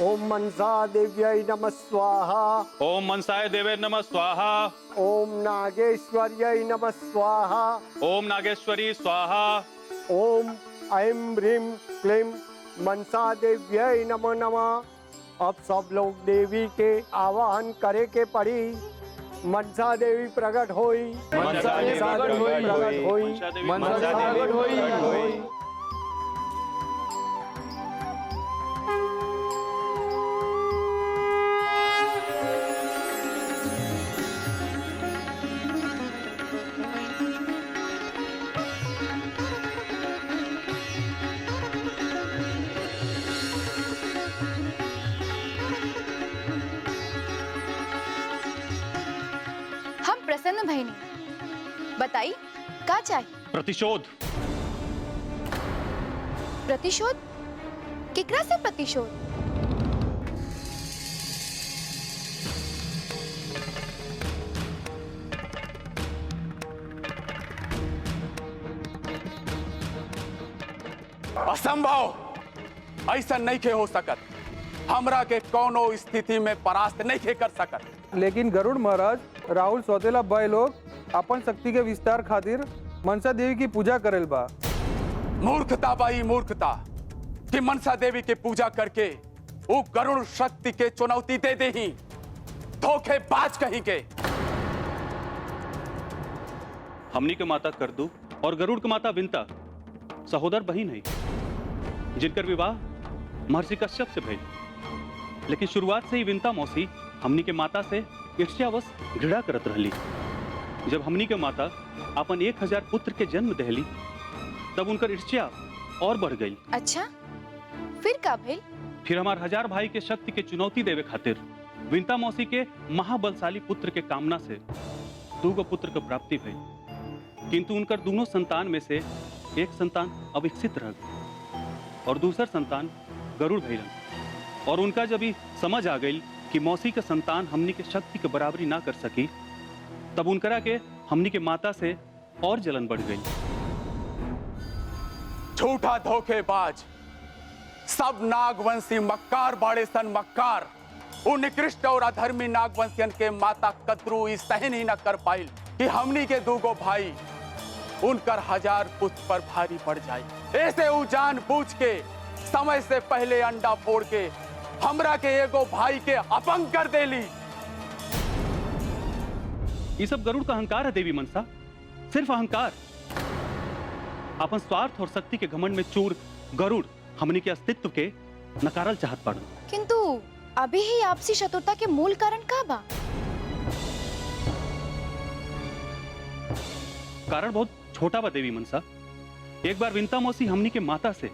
ओम मनसा देव्यै नमः स्वाहा। ओम मनसाय देवे नमः स्वाहा। ओम नागेश्वर्यै नमः स्वाहा। ओम नागेश्वरी स्वाहा। ओम ऐं ह्रीं क्लीं मनसा देव्यै नमो नमः। अब सब लोग देवी के आवाहन करे के पड़ी। मनसा देवी प्रकट होई, मनसा देवी प्रकट होई, मनसा देवी प्रकट होई। हम प्रसन्न भइनी, बताई का चाहिए? प्रतिशोध। प्रतिशोध? केकरा से प्रतिशोध? असंभव, ऐसा नहीं के हो सकत। हमरा के कोनो स्थिति में परास्त नहीं के कर सकत। लेकिन गरुड़ महाराज, राहुल सौतेला भाई लोग अपन शक्ति के विस्तार खातिर मनसा देवी की पूजा करेल बा। मूर्खता बाई मूर्खता कि मनसा देवी की पूजा करके वो गरुड़ शक्ति के चुनौती दे दे ही। धोखेबाज कहीं के। हमनी के माता करदू और गरुड़ के माता विंता सहोदर बहिन है, जिनकर विवाह महर्षि कश्यप से भइल। लेकिन शुरुआत से ही विंता मौसी हमनी के माता से ईर्ष्यावश घृणा करत रहली। जब हमनी के माता अपन 1000 पुत्र के जन्म देहली, तब उनकर ईर्ष्या और बढ़ गई। अच्छा, फिर का भइल? फिर हमार 1000 भाई के शक्ति के चुनौती देवे खातिर विंता मौसी के महाबलशाली पुत्र के कामना से 2 पुत्र के प्राप्ति भई। किंतु उनकर दोनों संतान में से एक संतान अविकसित रह गई और दूसर संतान गरुड़ भइलन। और उनका जब ही समझ आ गई कि मौसी के संतान हमनी के शक्ति के बराबरी ना कर सकी, तब उनकरा के हमनी के माता से और जलन बढ़ गई। झूठा धोखेबाज, सब नागवंशी मक्कार बाड़े सन मक्कार। उन निकृष्ट और अधर्मी नागवंशियन के माता कद्रू ई सहन ही न कर पाइल कि हमनी के 2 भाई उनकर 1000 पुत्र पर भारी पड़ जाए। ऐसे उ जान पूछ के समय से पहले अंडा फोड़ के हमरा के एगो भाई के अपंग कर देली। ये सब गरुड़ का अहंकार है देवी मनसा, सिर्फ अहंकार। अपन स्वार्थ और शक्ति के घमंड में चूर गरुड़ हमनी के अस्तित्व के नकारल चाहत पड़न। किंतु अभी ही आपसी शत्रुता के मूल कारण का बा? कारण बहुत छोटा बा देवी मनसा। एक बार विंता मौसी हमनी के माता से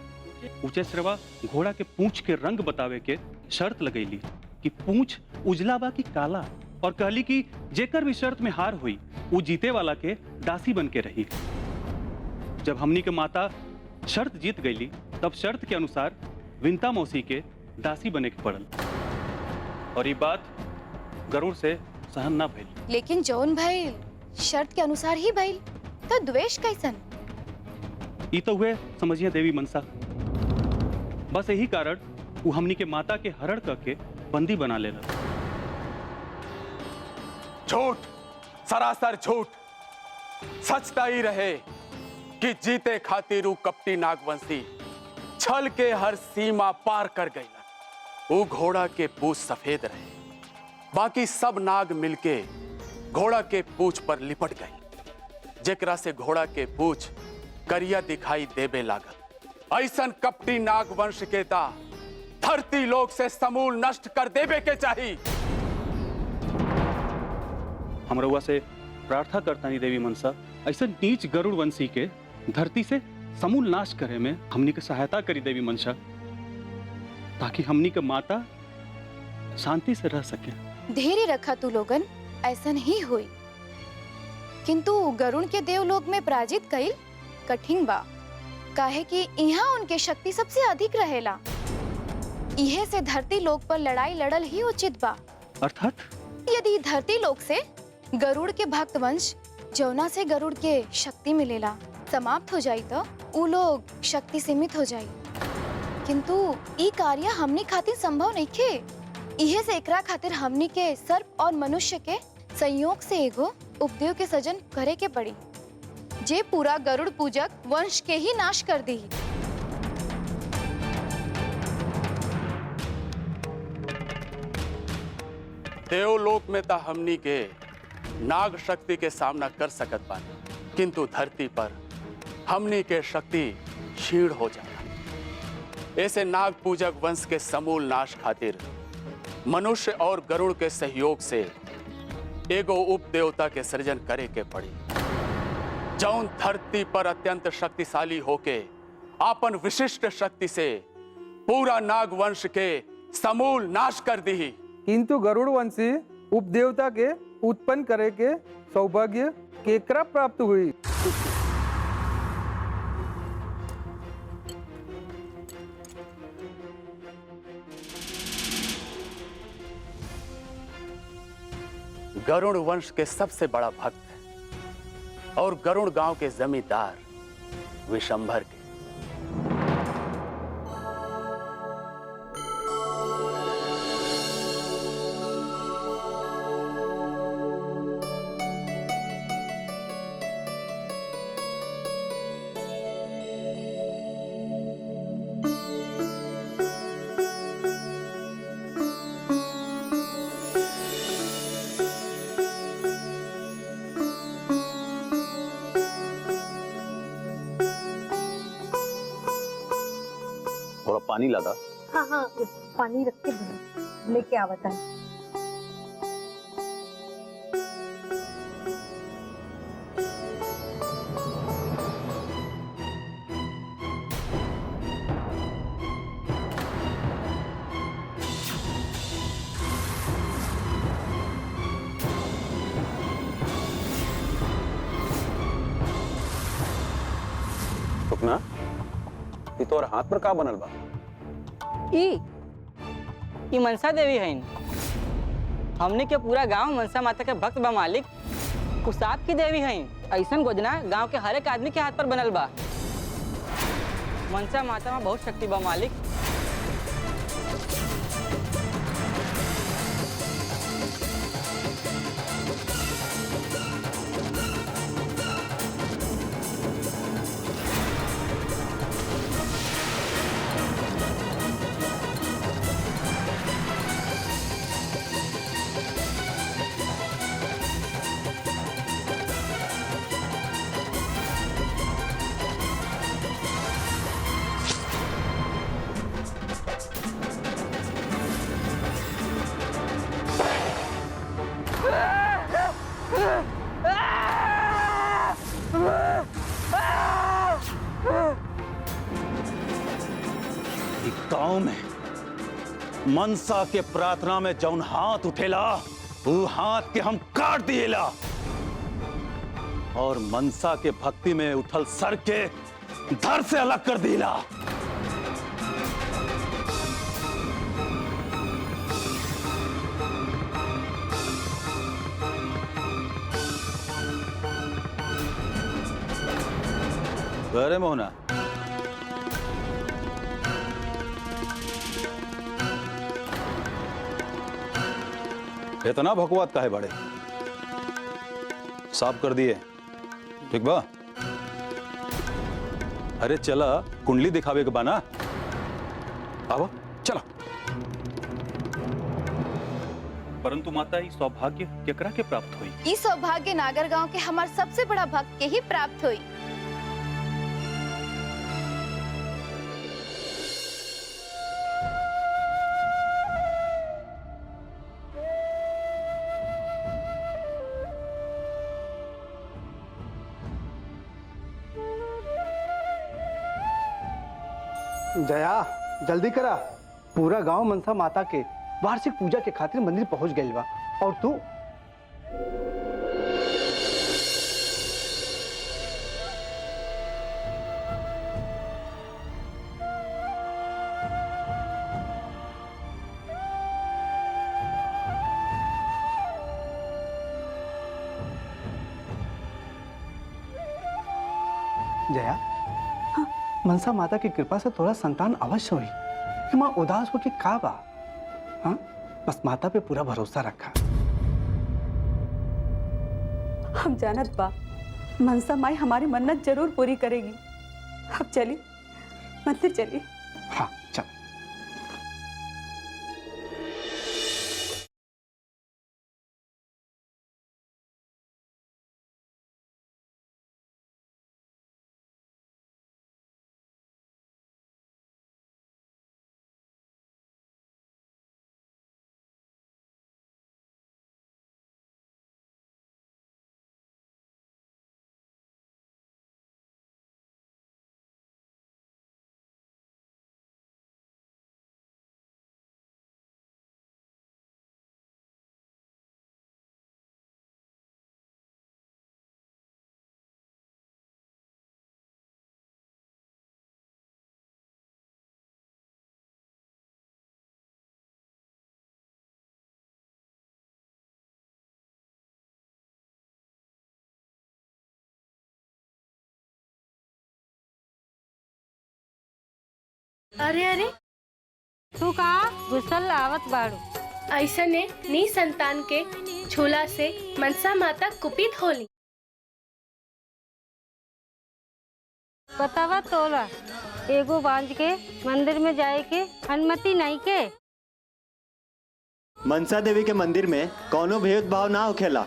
ऊंचे श्रवा घोड़ा के पूंछ के रंग बतावे के शर्त लगैली कि पूंछ उजला बा की काला, और कहली कि जेकर भी शर्त में हार हुई वो जीते वाला के दासी बन के रही। जब हमनी के माता शर्त जीत गईली, तब शर्त के अनुसार विंता मौसी के दासी बने के पड़ल, और ये बात गरुड़ से सहन ना भइल। लेकिन जौन भइल शर्त के अनुसार ही भइल, तो द्वेष कैसन? ई तो हुए समझिए देवी मनसा। बस यही कारण वो हमनी के माता के हरण करके बंदी बना लेना। झूठ, सरासर झूठ। सचता ही रहे कि जीते खातिर उ कपटी नागवंशी छल के हर सीमा पार कर गई। वो घोड़ा के पूंछ सफेद रहे, बाकी सब नाग मिलके घोड़ा के पूंछ पर लिपट गई, जेकरा से घोड़ा के पूंछ करिया दिखाई देबे लागल। ऐसन कपटी नागवंश के ता धरती लोक से समूल नष्ट कर देबे के चाहिए। हम रउआ से प्रार्थना करता नहीं देवी मनसा, ऐसा नीच गरुड़ वंशी के धरती से समूल नाश करे में हमनी के सहायता करी देवी मनसा, ताकि हमनी के माता शांति से रह सके। धैर्य रखा तू लोगन, ऐसा नहीं हुई। किंतु गरुड़ के देवलोक में पराजित कईल कठिन बा, काहे कि यहाँ उनके शक्ति सबसे अधिक रहेला। इहे से धरती लोक पर लड़ाई लड़ल ही उचित बा। अर्थात यदि धरती लोक से गरुड़ के भक्त वंश, जौना से गरुड़ के शक्ति मिलेला, समाप्त हो जाई तो उ लोग शक्ति सीमित हो जाई। किंतु ई कार्य हमनी खातिर संभव नहीं खे। इहे से एकरा खातिर हमनी के सर्प और मनुष्य के संयोग से एगो उपदेव के सृजन करे के पड़ी, जे पूरा गरुड़ पूजक वंश के ही नाश कर दी। देवलोक में ता हमनी के नाग शक्ति के सामना कर सकत बानी, किंतु धरती पर हमनी के शक्ति क्षीण हो जाला। ऐसे नाग पूजक वंश के समूल नाश खातिर मनुष्य और गरुड़ के सहयोग से एगो उप देवता के सृजन करे के पड़ी, जौन धरती पर अत्यंत शक्तिशाली होके आपन विशिष्ट शक्ति से पूरा नाग वंश के समूल नाश कर दी। किंतु गरुड़ वंशी उपदेवता के उत्पन्न करे के सौभाग्य केकरा प्राप्त हुई? गरुड़ वंश के सबसे बड़ा भक्त और गरुड़ गांव के जमींदार विशंभर के। थोड़ा पानी लादा। हाँ हाँ, पानी रख के लेके आवता है। रुकना, ये तोर हाथ पर का बनल बा? ई मनसा देवी है। हमने के पूरा गांव मनसा माता के भक्त बा मालिक। कुसाब की देवी है। ऐसन गोजना गांव के हर एक आदमी के हाथ पर बनल बा। मनसा माता में बहुत शक्ति बा मालिक। गांव में मनसा के प्रार्थना में जौन हाथ उठेला वो हाथ के हम काट दिएला और मनसा के भक्ति में उठल सर के धड़ से अलग कर दिएला। अरे मोहना, इतना भकवात का है बड़े? साफ कर दिए, ठीक बा? अरे चला कुंडली दिखावे के बाना। आओ चला। परंतु माता ई सौभाग्य केकरा के प्राप्त हुई? ई सौभाग्य नागर गांव के हमार सबसे बड़ा भक्त के ही प्राप्त हुई। जया, जल्दी करा। पूरा गांव मनसा माता के वार्षिक पूजा के खातिर मंदिर पहुंच गइल बा और तू जया, मनसा माता की कृपा से थोड़ा संतान अवश्य हुई। कि माँ उदास हो कि का बा? हाँ, बस माता पे पूरा भरोसा रखा। हम जानत बा मनसा माई हमारी मन्नत जरूर पूरी करेगी। अब चली मंदिर चली। हाँ चल। अरे अरे तू कहा घुसल आवत बाड़ू? ऐसा ने नी संतान के झूला से मनसा माता कुपित होली। बतावा तोला एगो बांझ के मंदिर में जाए के अनुमति नहीं के? मनसा देवी के मंदिर में कोनो भेदभाव ना होखेला।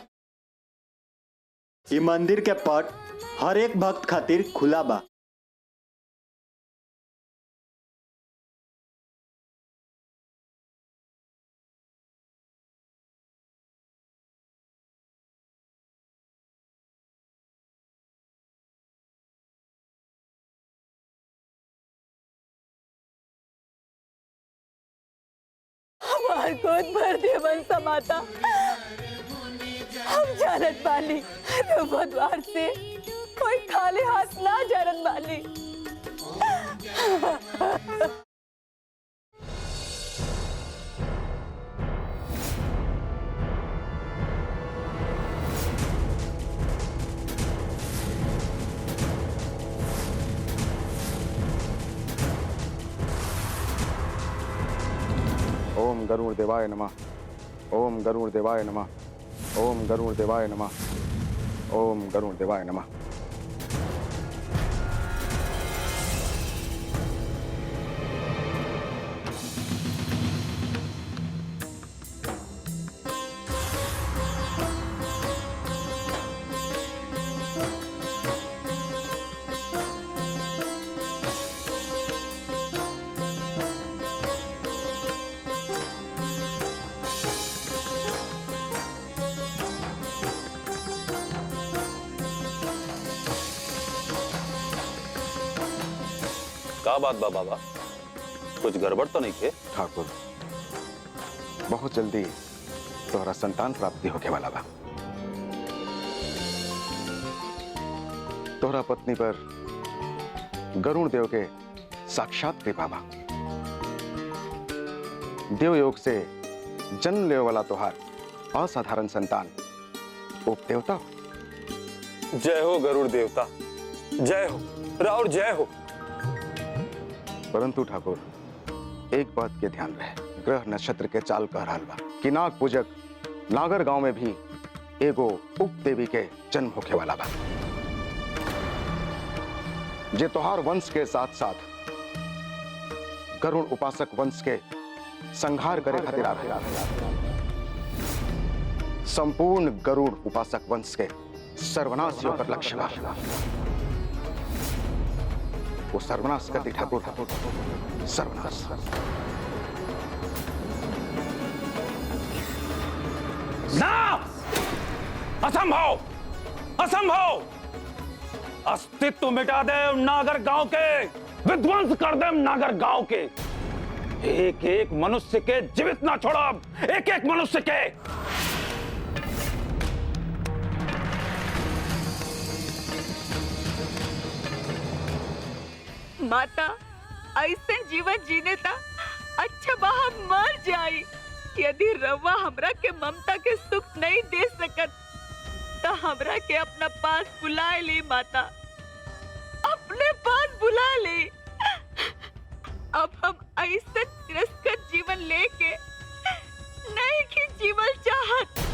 ये मंदिर के पट हर एक भक्त खातिर खुला बा। हमार गोद भर दे मनसा माता। हम जानत बानी तो भगवान से कोई खाली हाथ ना जानत बानी। ओम गरुड़ देवाय नमः। ओम गरुड़ देवाय नमः। ओम गरुड़ देवाय नमः। ओम गरुड़ देवाय नमः। का बात बा बाबा, कुछ गड़बड़ तो नहीं के? ठाकुर, बहुत जल्दी तोहरा संतान प्राप्ति होके वाला बा। तोहरा पत्नी पर गरुड़ देव के साक्षात कृपा बा। देव योग से जन्म ले वाला तोहार असाधारण संतान उप देवता। जय हो गरुड़ देवता, जय हो राउर, जय हो। परंतु ठाकुर, एक बात के ध्यान रहे, ग्रह नक्षत्र के चाल कह रहा बा कि नाग पूजक नागर गांव में भी एगो उप देवी के जन्म होके वाला बा, जे तोहार वंश के साथ साथ गरुड़ उपासक वंश के संहार करे खातिर आ रहा। संपूर्ण गरुड़ उपासक वंश के सर्वनाश होकर लक्ष्य बा। वो सर्वनाश करती ठाकुर, सर्वनाश। ना! असंभव, असंभव! अस्तित्व मिटा दे नागर गांव के, विध्वंस कर दे नागर गांव के। एक एक मनुष्य के जीवित ना छोड़ो, एक एक मनुष्य के। माता ऐसे जीवन जीने ता अच्छा बहा मर जाई। यदि रवा हमरा के ममता के सुख नहीं दे सकत तो हमरा के अपना पास बुलाए ली माता, अपने पास बुला ले। अब हम ऐसा तिरस्कृत जीवन लेके नहीं कि जीवन चाहत।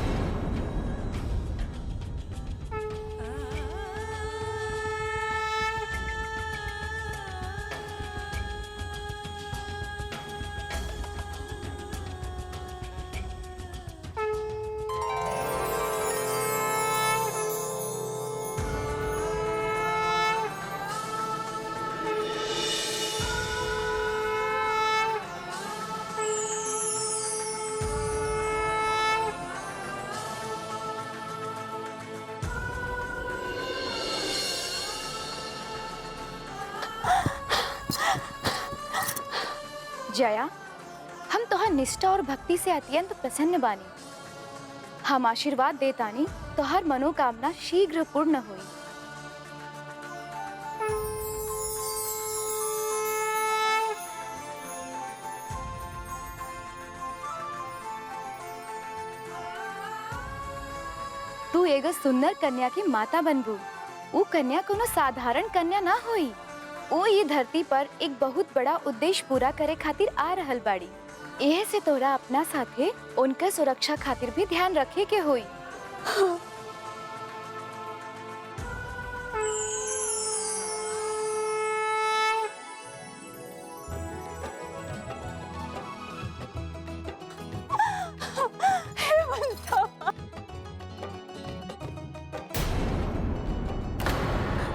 जया, हम तोहर निष्ठा और भक्ति से अत्यंत प्रसन्न बानी। हम आशीर्वाद देतानी तोहर मनोकामना शीघ्र पूर्ण होई। तू एगो सुंदर कन्या की माता बनबू। वो कन्या कोनो साधारण कन्या ना होई। वो ये धरती पर एक बहुत बड़ा उद्देश्य पूरा करे खातिर आ रहल बाड़ी। एहे से तोरा अपना साथे उनका सुरक्षा खातिर भी ध्यान रखे के होई।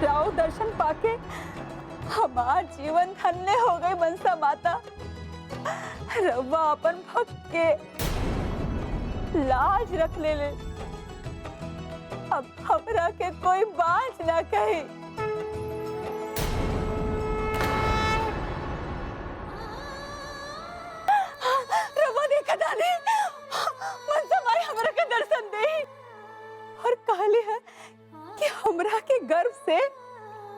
राव दर्शन पाके हमार जीवन धन्य हो गई। मनसा माता, रवा अपन भक्त के लाज रख ले। अब हमरा के कोई बात ना कही। रवा देखा डाली, मनसा माई हमरा के दर्शन दे और कहली है कि हमरा के गर्भ से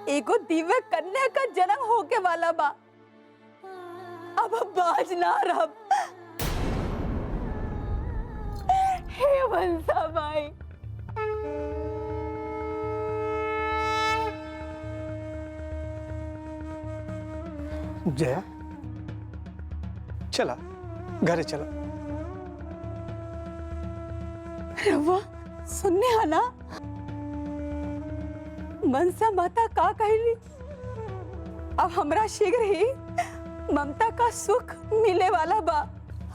एगो दिव्य कन्या का जन्म होके वाला बा। अब बाज ना रब। हे मनसा माई, जया, चला घरे चला। रवा सुनने आना, मनसा माता का कहली? अब हमरा शीघ्र ही ममता का सुख मिले वाला बा।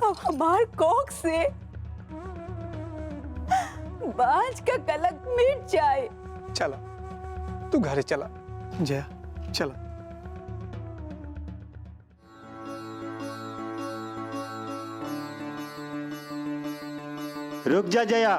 अब हमार कोख से बांझ का कलंक मिट जाए। चला, तू घरे चला। जया, चला। रुक जा जया।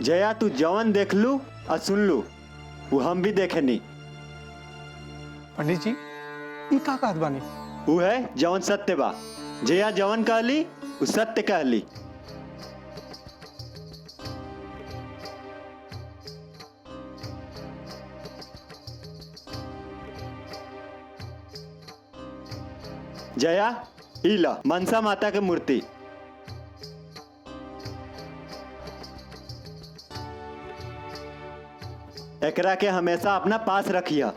जया, तू जवन देख लू और सुन लू वो हम भी देखे नहीं। पंडित जी, ये का कहत बानी? वो है जवन सत्य बा। जया जवन कहली वो सत्य कहली। जया, ई ला मनसा माता के मूर्ति। एकरा के हमेशा अपना पास रखिया।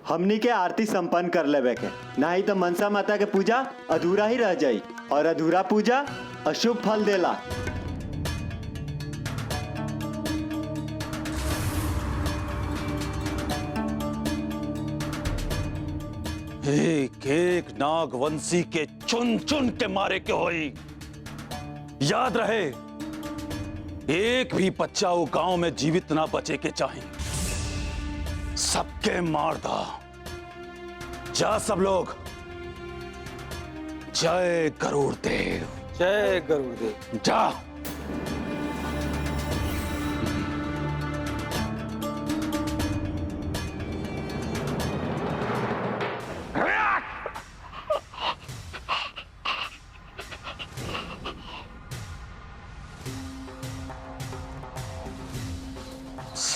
हमनी के आरती संपन्न कर लेवे के, नहीं तो मनसा माता के पूजा अधूरा ही रह जाई और अधूरा पूजा अशुभ फल देला। एक एक नागवंशी के चुन चुन के मारे के होई। याद रहे, एक भी बच्चा वो गांव में जीवित ना बचे के चाहिए। सबके मार दा। जा सब लोग। जय गरुड़ देव। जय गरुड़ देव। जा।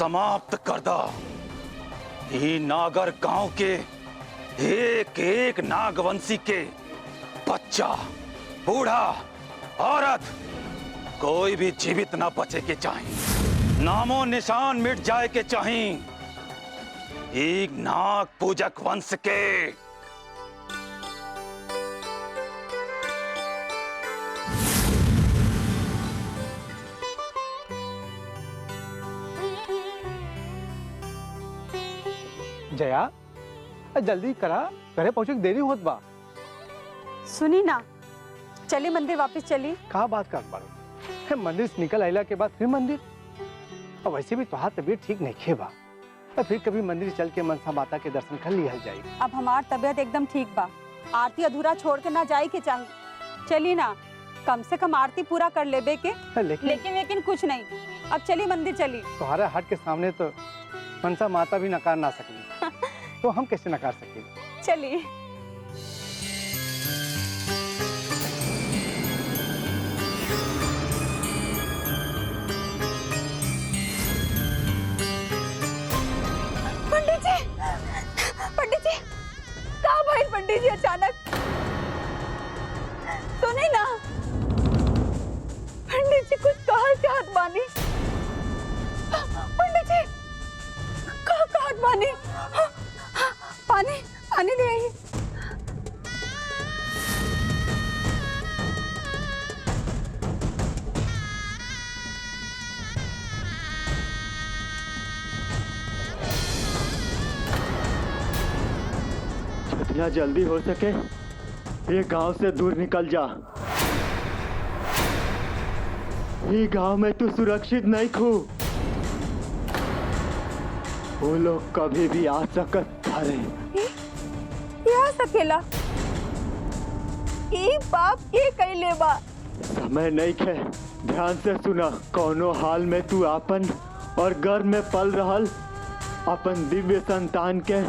समाप्त कर दा। ये नागर गांव के एक एक नागवंशी के बच्चा, बूढ़ा, औरत, कोई भी जीवित ना बचे के चाहिए, नामो निशान मिट जाए के चाहिए। एक नाग पूजक वंश के जया, जल्दी करा, घरे पहुंचे देरी होत बा। सुनी ना, चली मंदिर वापस चली। कहा बात कर पारो, मंदिर से निकल आइला के बाद फिर मंदिर, और वैसे भी तुहार तबीयत ठीक नहीं खे बा, और फिर कभी मंदिर चल के मनसा माता के दर्शन कर लिया जाए। अब हमार तबीयत एकदम ठीक बा, आरती अधूरा छोड़ के ना जाए के चाहिए। चली ना, कम से कम आरती पूरा कर लेबे के। लेकिन कुछ नहीं, अब चली मंदिर चली। तुम्हारे हाथ के सामने तो मनसा माता भी नकार ना सकली, तो हम कैसे नकार सके। चलिए। पंडित जी, कहाँ भाई पंडित जी अचानक? सुने ना, पंडित जी कुछ कहा चाहत बानी। पंडित जी कहा कहत बानी? पानी ले आइए। जितना जल्दी हो सके ये गांव से दूर निकल जा। ये गांव में तू सुरक्षित नहीं खू, वो लोग कभी भी आ सकत हरे। आ सकेला? ई बाप के कैले बा? समय नहीं खे, ध्यान से सुना। कोनो हाल में तू आपन और गर्भ में पल रहल अपन दिव्य संतान के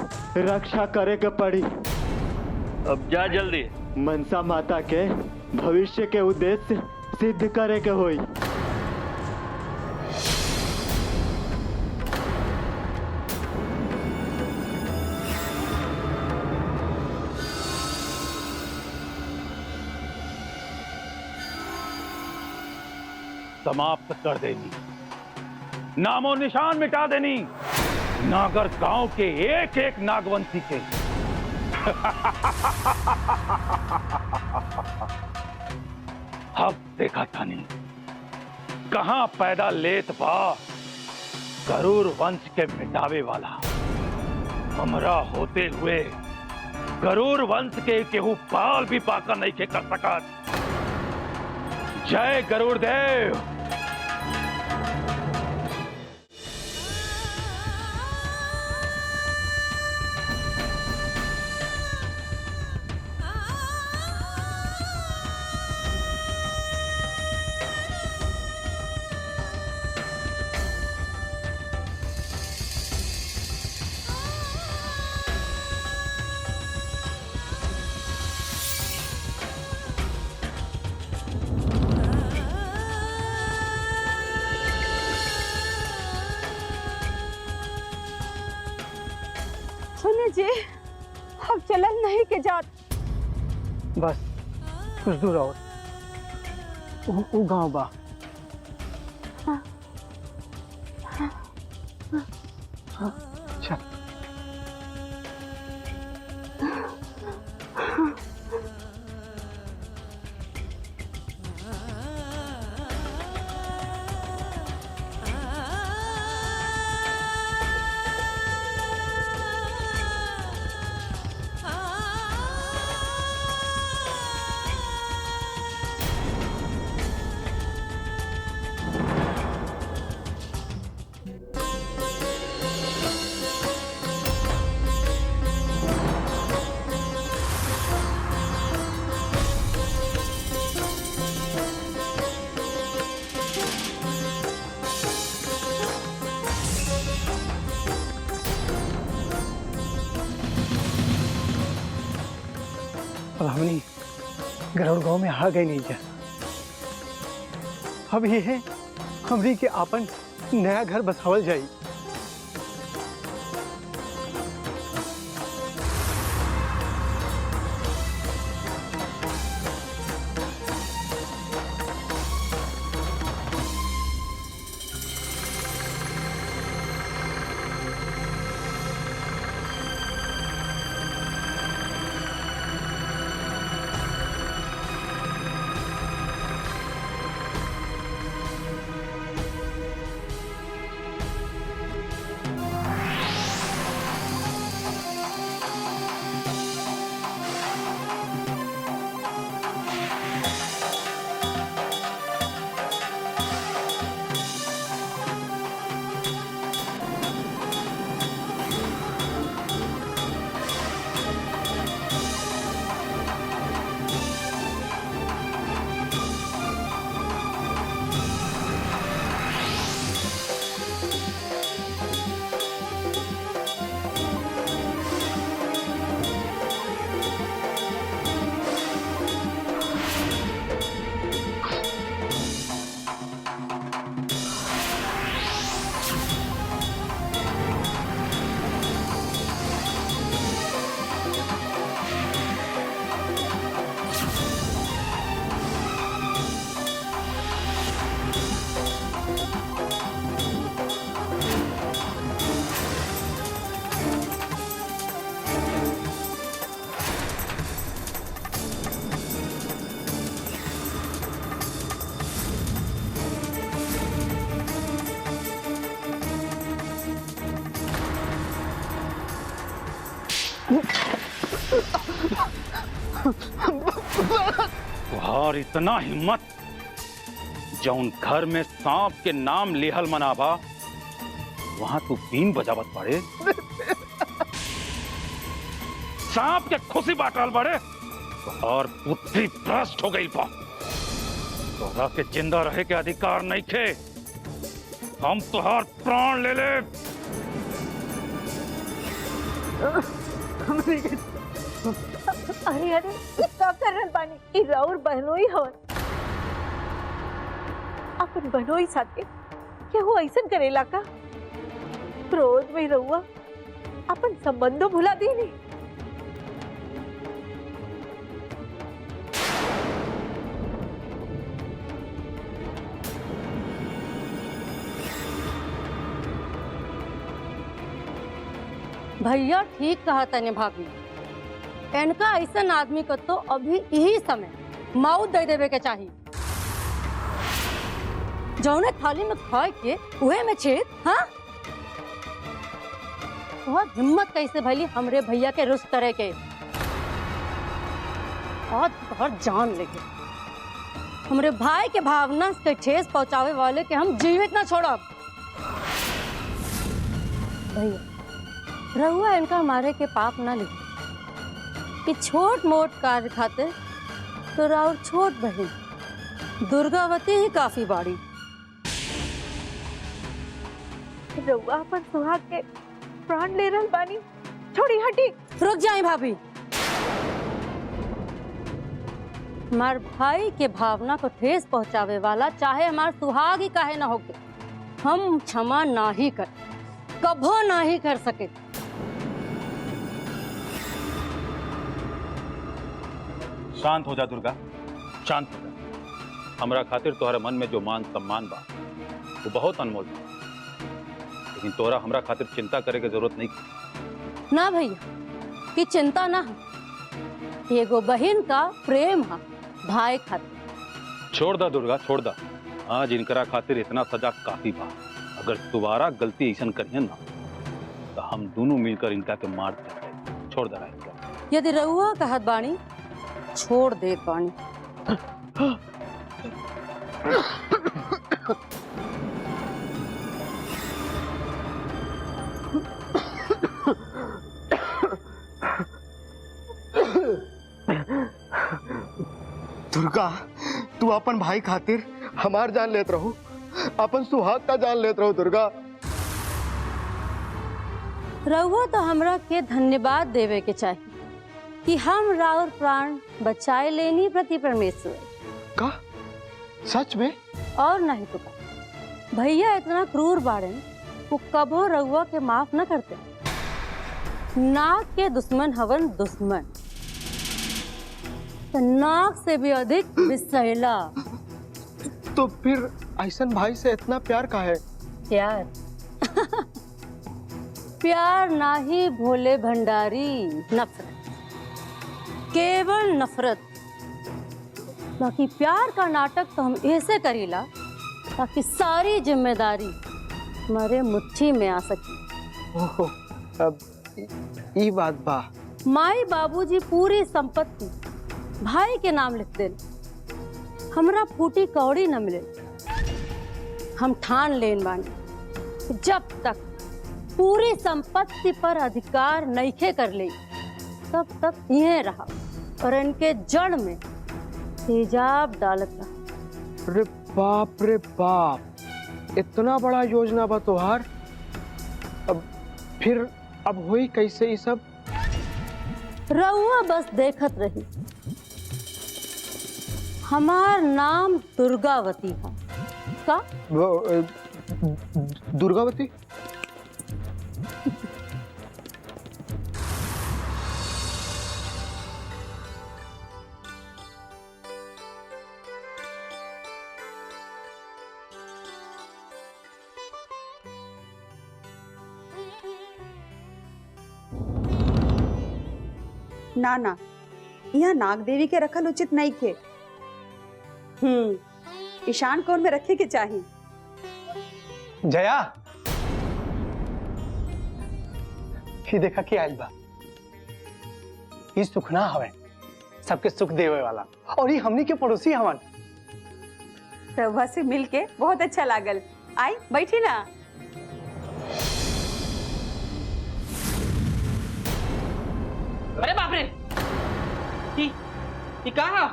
रक्षा करे के पड़ी। अब जा जल्दी। मनसा माता के भविष्य के उद्देश्य सिद्ध करे के होई। समाप्त कर देनी, नामो निशान मिटा देनी नागर गांव के एक एक नागवंशी के। अब देखा था नहीं कहां पैदा लेत बा गरुड़ वंश के मिटावे वाला। हमरा होते हुए गरुड़ वंश के केहू पाल भी पाका नहीं के कर सकत। जय गरुड़ देव। सुने जी, अब चलन नहीं के जात। बस कुछ दूर और वो गांव बा। चल। अब हमने गरुड़ गांव में आ गए नहीं जा। अब ये है हमरी के आपन नया घर बसावल जाई। तुहार इतना हिम्मत जौन घर में सांप के नाम लेहल मनाबा वहां तू बीन बजावत पड़े, सांप के खुशी बाटल बड़े और बुद्धि भ्रष्ट हो गई बा। तोहरा के जिंदा रहे के अधिकार नहीं थे, हम तुहार प्राण ले ले। अरे अरे का कर रहल बानी? ई राउर बहनोई हवन, अपन बहनोई साथे केहू ऐसन करेला का? क्रोध में रहुआ अपन संबंधों भुला दी नहीं। भैया ठीक कहा तने भाभी, इनका ऐसा आदमी को तो अभी यही समय मौत दे देवे के चाहिए। जौने थाली में खाए के उहे में छेद। हाँ, बहुत हिम्मत कैसे भली हमरे भैया के रुष्ट करे के, और बहुत जान लेके हमरे भाई के भावना से ठेस पहुंचावे वाले के हम जीवित ना छोड़ब। भैया रहुआ इनका मारे के पाप ना लिखे कि छोट मोट कार्य खाते तो राउर छोट बहन दुर्गावती ही काफी बाड़ी। रहुआ अपन सुहाग के प्राण ले रहल बानी, छोड़ी हटी। रुक जाए भाभी, हमार भाई के भावना को ठेस पहुंचावे वाला चाहे हमार सुहाग ही काहे ना होके, हम क्षमा ना ही कर, कभो ना ही कर सके। शांत हो जा दुर्गा, शांत हो जा। हमरा खातिर तोहरा मन में जो मान सम्मान बा वो बहुत अनमोल बा, लेकिन तोहरा हमरा खातिर चिंता करे के जरूरत नहीं। ना भैया की चिंता ना है, एगो बहन का प्रेम है भाई खातिर। छोड़ दा दुर्गा, छोड़ दा। आज इनकरा खातिर इतना सजा काफी बा। अगर दोबारा गलती ऐसा करिए ना तो हम दोनों मिलकर इनका के मार देंगे। छोड़ दा इनका। यदि रहुआ कहत बानी छोड़ दे बानी। दुर्गा, तू अपन भाई खातिर हमार जान लेत रहो, अपन सुहाग का जान लेत रहो। दुर्गा, रहुआ तो हमरा के धन्यवाद देवे के चाहिए कि हम राउर प्राण बचाए लेनी प्रति परमेश्वर। का सच में? और नहीं तो का भैया इतना क्रूर बाड़न वो कबो रहुआ के माफ न करते। नाक के दुश्मन हवन दुश्मन, तो नाक से भी अधिक विषैला। तो फिर ऐसन भाई से इतना प्यार का है? प्यार प्यार ना ही भोले भंडारी, नफरत, केवल नफरत। बाकी प्यार का नाटक तो हम ऐसे करीला ताकि सारी जिम्मेदारी हमारे मुट्ठी में आ सके। ओहो, अब ये बात बा। माई बाबूजी पूरी संपत्ति भाई के नाम लिख दे, हमरा फूटी कौड़ी न मिले। हम ठान लेन बानी जब तक पूरी संपत्ति पर अधिकार नईखे कर ले तब तक यहीं रहा और इनके जड़ में तेजाब डालत रहा। रे बाप रे बाप, इतना बड़ा योजना बा तोहार। अब फिर अब हुई कैसे ये सब? रहुआ बस देखत रही। हमार नाम दुर्गावती है। का? दुर्गावती? ना ना, यहाँ नाग देवी के रखल उचित नहीं थे। ईशान कोण में रखे के चाहिए। जया, ही देखा कि आइल बा। ई सुखना हवे, सबके सुख देवे वाला, और ये हमनी के पड़ोसी हवन। रउआ से मिलके बहुत अच्छा लागल। आई बैठी ना। अरे बाप रे, ये कहा?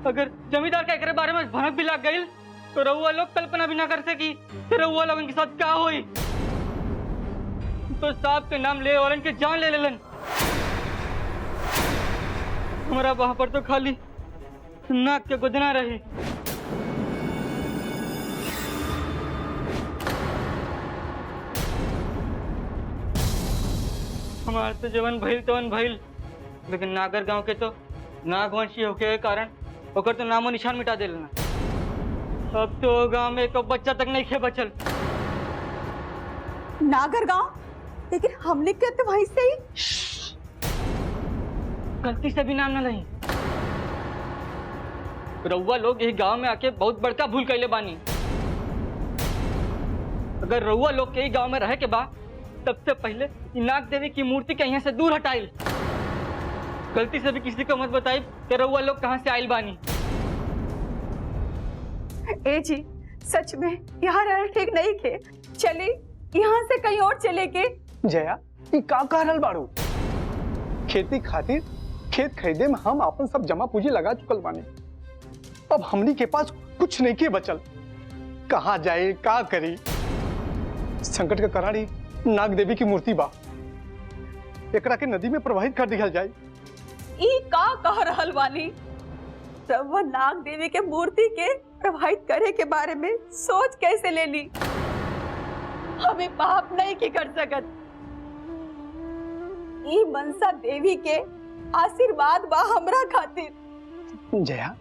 अगर जमींदार का एकरे बारे में भनक भी लग गई तो रउआ लोग कल्पना भी ना कर सकी कि रउआ लोग इनके साथ क्या हुई। तो साहब के नाम ले और इनके जान ले लेलन। हमारा वहां पर तो खाली नाक के गुदना रही। हमारे तो जवन भइल तवन भइल, लेकिन नागर गांव के तो नागवंशी होके के कारण ओकर तो नामो निशान मिटा देलना। अब तो गांव में एक बच्चा तक नहीं खे बचल। नागर गांव? लेकिन हमने क्या तो वहीं से ही गलती से भी नाम ना नहीं। रउआ लोग यही गांव में आके बहुत बड़का भूल कैले बानी। अगर रउआ लोग के गांव में रहे के बा, सबसे पहले नाग देवी की मूर्ति के यहाँ से दूर हटाइल। गलती से भी किसी को मत बताइए कि रउआ लोग कहाँ से आइल बानी। ए जी, सच में यहाँ रहना ठीक नहीं थे। चले यहाँ से कहीं और चले के। जया, ये का कहल बाड़ू? खेती खातिर खेत खरीदे में हम अपन सब जमा पूंजी लगा चुकल बानी। अब हमनी के पास कुछ नहीं के बचल। कहाँ जाए, का करी? संकट का कराड़ी नाग देवी की मूर्ति बा, एकरा के नदी में प्रवाहित कर दिया जाए। ई का कह रहल बानी? सब वो नाग देवी के मूर्ति के प्रवाहित करे के बारे में सोच कैसे ले ली? हमें पाप नहीं की कर सकत। ई मनसा देवी के आशीर्वाद बा हमरा खातिर। जया,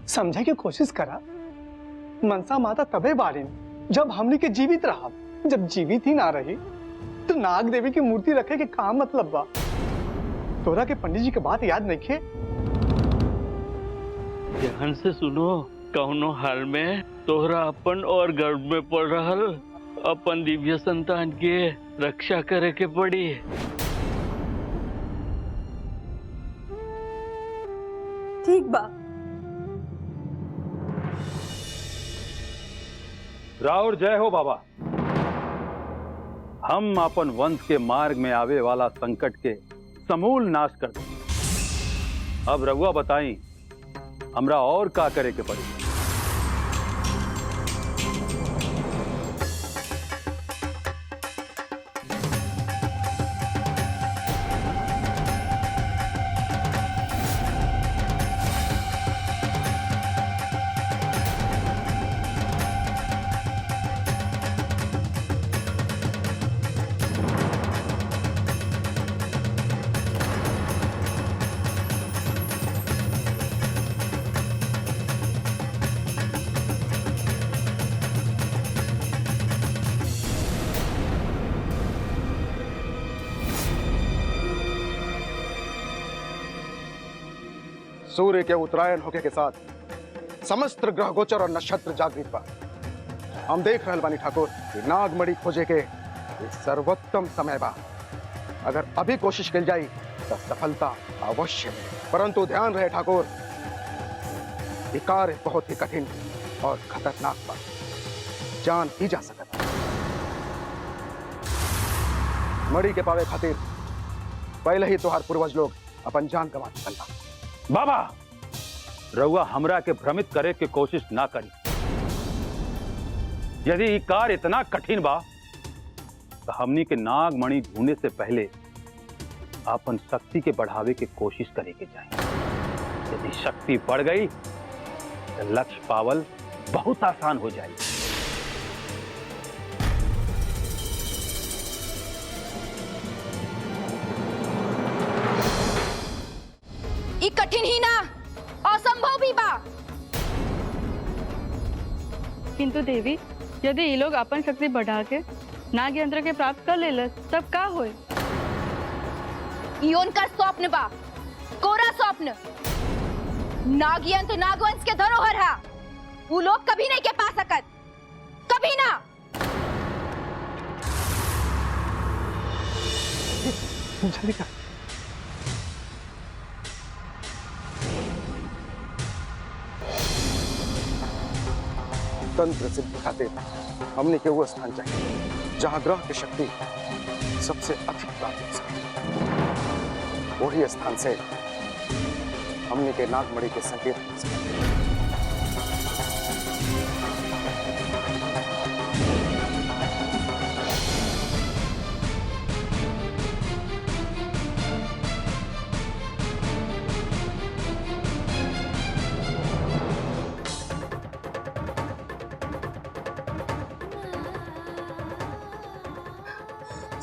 समझे की कोशिश करा। मनसा माता तबे बारिन जब हमनी के जीवित रहा। जब जीवित ही ना रही तो नाग देवी की मूर्ति रखे के का मतलब बा? तोरा के पंडित जी के बात याद नहीं खे? ध्यान से सुनो, कौनो हाल में तोहरा अपन और गर्भ में पड़ रहल अपन दिव्य संतान के रक्षा करे के पड़ी। ठीक बा। राउर जय हो बाबा। हम अपन वंश के मार्ग में आवे वाला संकट के समूल नाश कर देंगे। अब रघुआ बताई, हमरा और का करे के पड़ी? सूर्य के उत्तरायण होके के साथ समस्त ग्रह गोचर और नक्षत्र जागृत बा। हम देख रहल बानी ठाकुर कि नागमणि खोजे के ये सर्वोत्तम समय बा। अगर अभी कोशिश कल जाई तो सफलता अवश्य मिले। परंतु ध्यान रहे ठाकुर, ये कार्य बहुत ही कठिन और खतरनाक बा। जान ही जा सकता। मणि के पावे खातिर पहले ही तोहार पूर्वज लोग अपन जान गंवा चुकल बा। बाबा, रउआ हमरा के भ्रमित करे के कोशिश ना करी। यदि ये कार्य इतना कठिन बा तो हमनी के नागमणि ढूंढने से पहले अपन शक्ति के बढ़ावे के कोशिश करे के चाहिए। यदि शक्ति बढ़ गई तो लक्ष्य पावल बहुत आसान हो जाएगी। ई कठिन ही ना, असंभव भी बा। किंतु देवी, यदि ये लोग अपन शक्ति बढ़ा के नाग यंत्र के प्राप्त कर ले तब का होए? ई उनका स्वप्न बा, कोरा स्वप्न। नाग यंत्र नागवंश के धरोहर है। वो लोग कभी नहीं के पा सकत, कभी ना। जल्दी कर। तंत्र सिद्धि खातिर हमने के वो स्थान चाहिए जहां ग्रह की शक्ति सबसे अधिक प्राप्त हो सके। वही स्थान से हमने के नागमणि के संकेत मिल सके।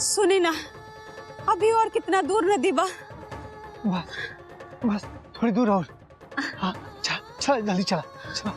सुनी ना, अभी और कितना दूर नदी बा? बस थोड़ी दूर और। हाँ चल जल्दी चला चला।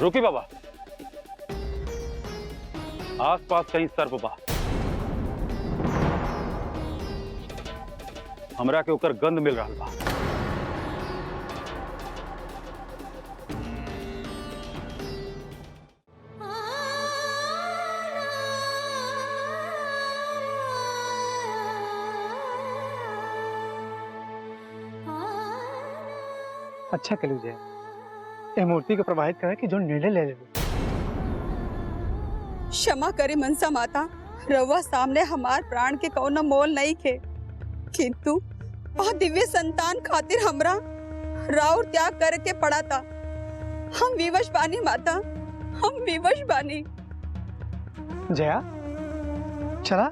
रुकी बाबा, आसपास कहीं सर्प बा, हमरा के ओकर गंध मिल रहा बा। अच्छा कलू जय, ये मूर्ति को प्रभावित करे कि जो निर्णय ले ले। क्षमा करे मनसा माता, रवा सामने हमार प्राण के कौनो मोल नहीं खे, किंतु आ दिव्य संतान खातिर हमरा राउर त्याग करके पड़ा था। हम विवश बानी माता, हम विवश बानी। जया चला।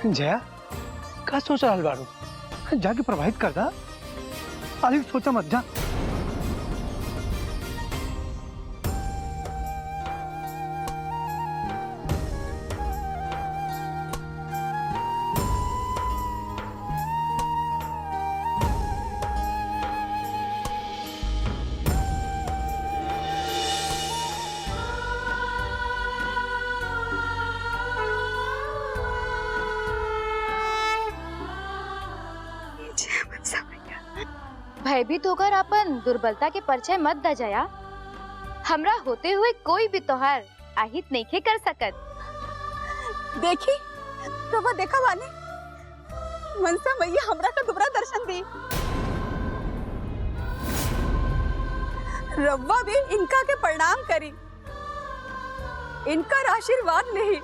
जया का सोच रहा बारू? जाके प्रभावित कर दा, अधिक सोचा मत जा। भयभीत होकर अपन दुर्बलता के परिचय मत द जया। हमरा होते हुए कोई भी तोहार आहित नहीं कर सकत। देखी रवा देखा वाली मनसा मैया हमरा का दोबारा दर्शन दी। रवा भी इनका के प्रणाम करी, इनका आशीर्वाद नहीं।